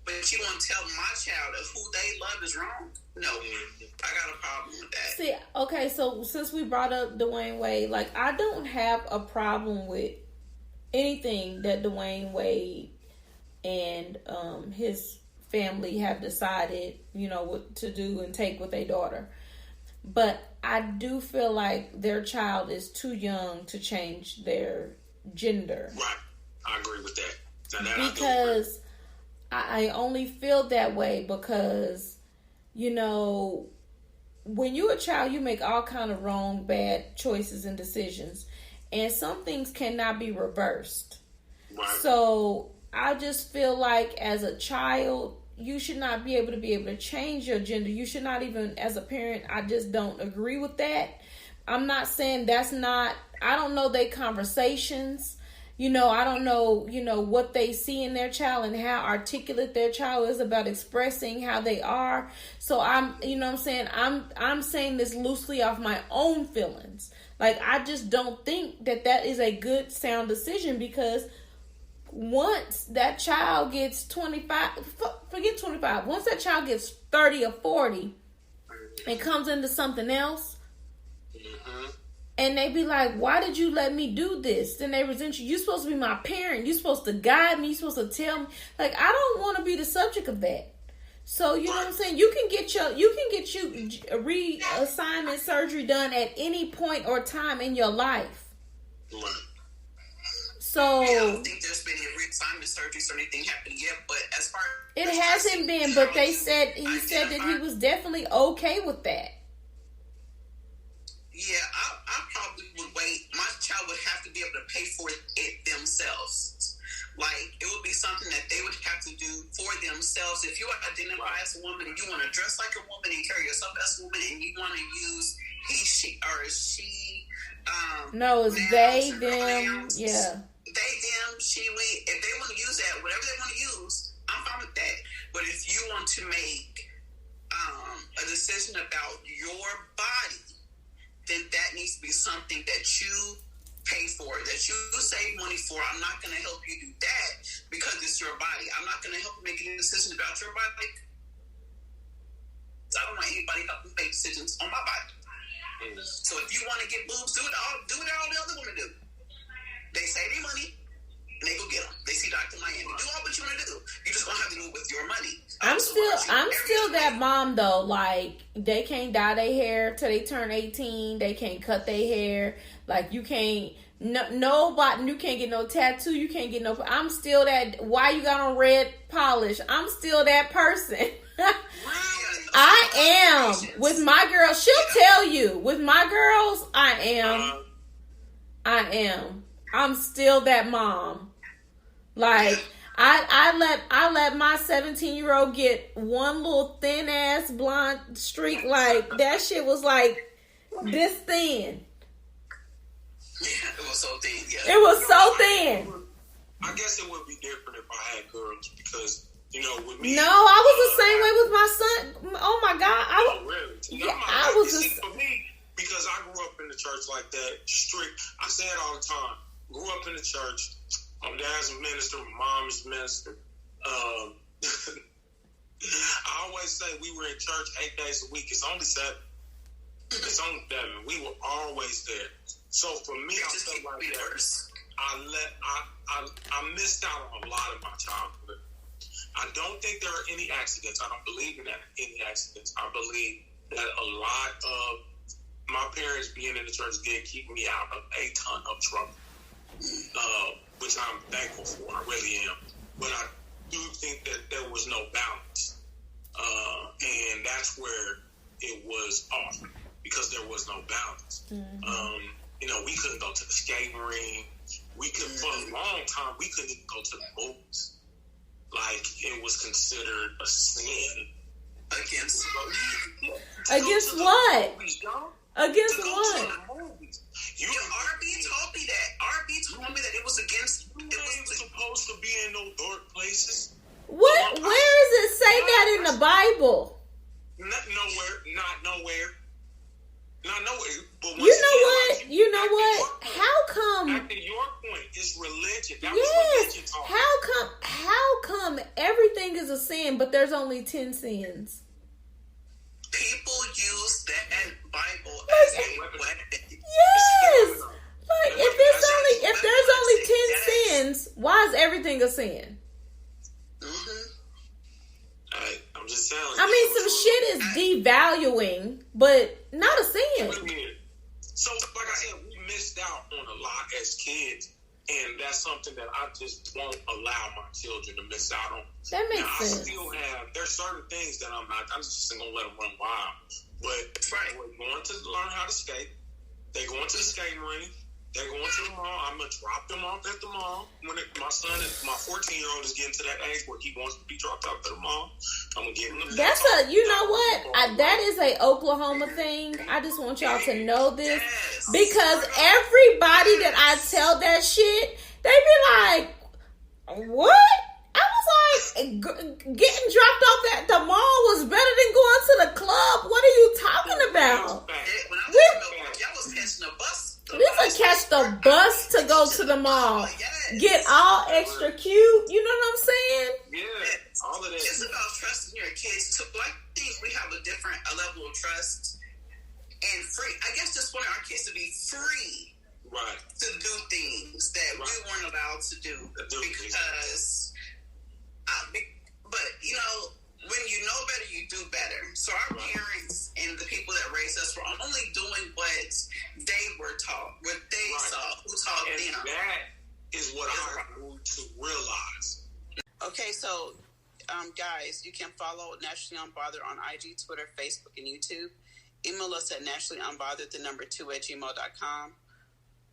but you want to tell my child that who they love is wrong? No. I got a problem with that. See, okay, so since we brought up Dwayne Wade, like, I don't have a problem with anything that Dwayne Wade and his family have decided, you know, what to do and take with their daughter. But I do feel like their child is too young to change their gender. Right. I agree with that. Because I only feel that way because, you know, when you're a child, you make all kind of wrong, bad choices and decisions. And some things cannot be reversed. Right. So I just feel like as a child, you should not be able to change your gender. You should not even, as a parent, I just don't agree with that. I'm not saying that's not, I don't know their conversations. You know, I don't know, you know, what they see in their child and how articulate their child is about expressing how they are. So I'm, you know what I'm saying? I'm saying this loosely off my own feelings. Like, I just don't think that is a good, sound decision, because once that child gets 25, forget 25, once that child gets 30 or 40 and comes into something else, and they be like, why did you let me do this? Then they resent you. You're supposed to be my parent. You're supposed to guide me. You're supposed to tell me. Like, I don't want to be the subject of that. So, you know what I'm saying? You can get your reassignment surgery done at any point or time in your life. So, I don't think there's been any reassignment surgeries or anything happening yet, but as far as it hasn't been, but he said that he was definitely okay with that. Yeah, I probably would wait. My child would have to be able to pay for it themselves. Like, it would be something that they would have to do for themselves. If you identify as a woman and you want to dress like a woman and carry yourself as a woman and you want to use he, she, or she, no, it's they, them, yeah. They, them, she, we. If they want to use that, whatever they want to use, I'm fine with that. But if you want to make a decision about your body, then that needs to be something that you pay for, that you save money for. I'm not going to help you do that because it's your body. I'm not going to help you make any decision about your body. I don't want anybody helping make decisions on my body. So if you want to get boobs, do it all the other women do. They save their money and they go get them. They see Dr. Miami. Do all what you want to do. You're just going to have to do it with your money. I'm still that mom though. Like, they can't dye their hair till they turn 18. They can't cut their hair. Like, you can't. Nobody. You can't get no tattoo. You can't get no. I'm still that. Why you got on red polish? I'm still that person. I am with my girls. She'll tell you. With my girls, I am. I'm still that mom. Like, I let my 17-year-old get one little thin ass blonde streak. Like, that shit was like this thin. Yeah, it was so thin. Yeah. It was so thin. I guess it would be different if I had girls because, you know, with me. No, I was the same way with my son. Oh my God. Really? Yeah, I was just. For me, because I grew up in the church like that, strict. I say it all the time. Grew up in the church. My dad's a minister. My mom is a minister. I always say we were in church 8 days a week. It's only 7. It's only 7. We were always there. So for me, I felt like that. I missed out on a lot of my childhood. I don't think there are any accidents. I don't believe in any accidents. I believe that a lot of my parents being in the church did keep me out of a ton of trouble. Which I'm thankful for. I really am. But I do think that there was no balance. And that's where it was off. Because there was no balance. Mm-hmm. You know, we couldn't go to the skating ring. We could, for a long time, we couldn't even go to the movies. Like, it was considered a sin. Against what? Against what? RB told me that. RB told me that it was against. It was supposed to be in no dark places. What? Where does it say that in the Bible? Not nowhere. But You know what? How come? Back to your point, it's religion. That was religion talking. How come everything is a sin, but there's only 10 sins? People use that Bible as a weapon. Yes. Like if there's only 10 sins, why is everything a sin? I'm just telling you. I mean, some shit is devaluing, but not a sin. So, like I said, we missed out on a lot as kids, and that's something that I just won't allow my children to miss out on. That makes sense. I still there's certain things that I'm just going to let them run wild. But we're going to learn how to skate. They're going to the skating rink. They're going to the mall. I'm going to drop them off at the mall. When my son, my 14-year-old is getting to that age where he wants to be dropped off at the mall, I'm going to get him. You know what? That is a Oklahoma thing. I just want y'all to know this. Because everybody that I tell that shit, they be like, what? I was like, getting dropped off at the mall was better than going to the club. What are you talking about? Y'all was catching a bus. We could catch the bus to go to the mall. Get all extra cute. You know what I'm saying? Yeah, all of that. It's about trusting your kids too. I think we have a level of trust and free. I guess just wanting our kids to be free, to do things that we weren't allowed to do because. But you know, when you know better, you do better. So our parents and the people that raised us were only doing what they were taught, what they saw, who taught them. That is what I grew to realize. Okay, so guys, you can follow Naturally Unbothered on IG, Twitter, Facebook, and YouTube. Email us at naturallyunbothered2@gmail.com.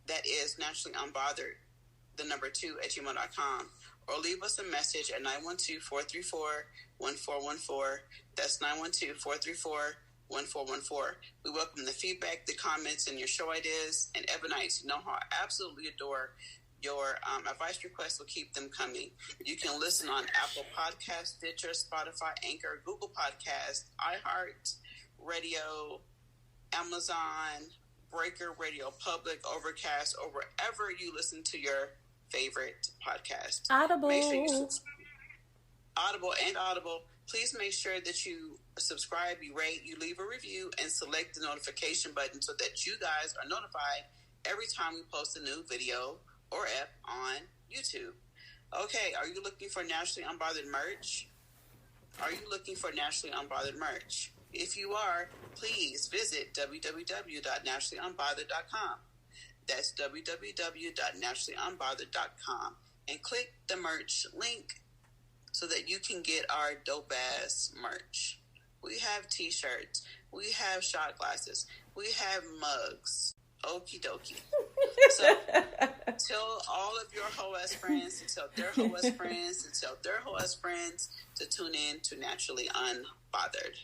That is naturallyunbothered2@gmail.com. Or leave us a message at 912-434-1414. That's 912-434-1414. We welcome the feedback, the comments, and your show ideas. And Ebonites, you know how I absolutely adore your advice requests. Will keep them coming. You can listen on Apple Podcasts, Stitcher, Spotify, Anchor, Google Podcasts, iHeart Radio, Amazon, Breaker, Radio Public, Overcast, or wherever you listen to your favorite podcast. Audible. Make sure you Audible. Please make sure that you subscribe, you rate, you leave a review, and select the notification button so that you guys are notified every time we post a new video or app on YouTube. Okay, are you looking for Naturally Unbothered merch? If you are, please visit www.naturallyunbothered.com. That's www.naturallyunbothered.com and click the merch link so that you can get our dope ass merch. We have t-shirts, we have shot glasses, we have mugs. Okie dokie. So tell all of your hoe-ass friends to tell their hoe-ass friends to tell their hoe-ass friends to tune in to Naturally Unbothered.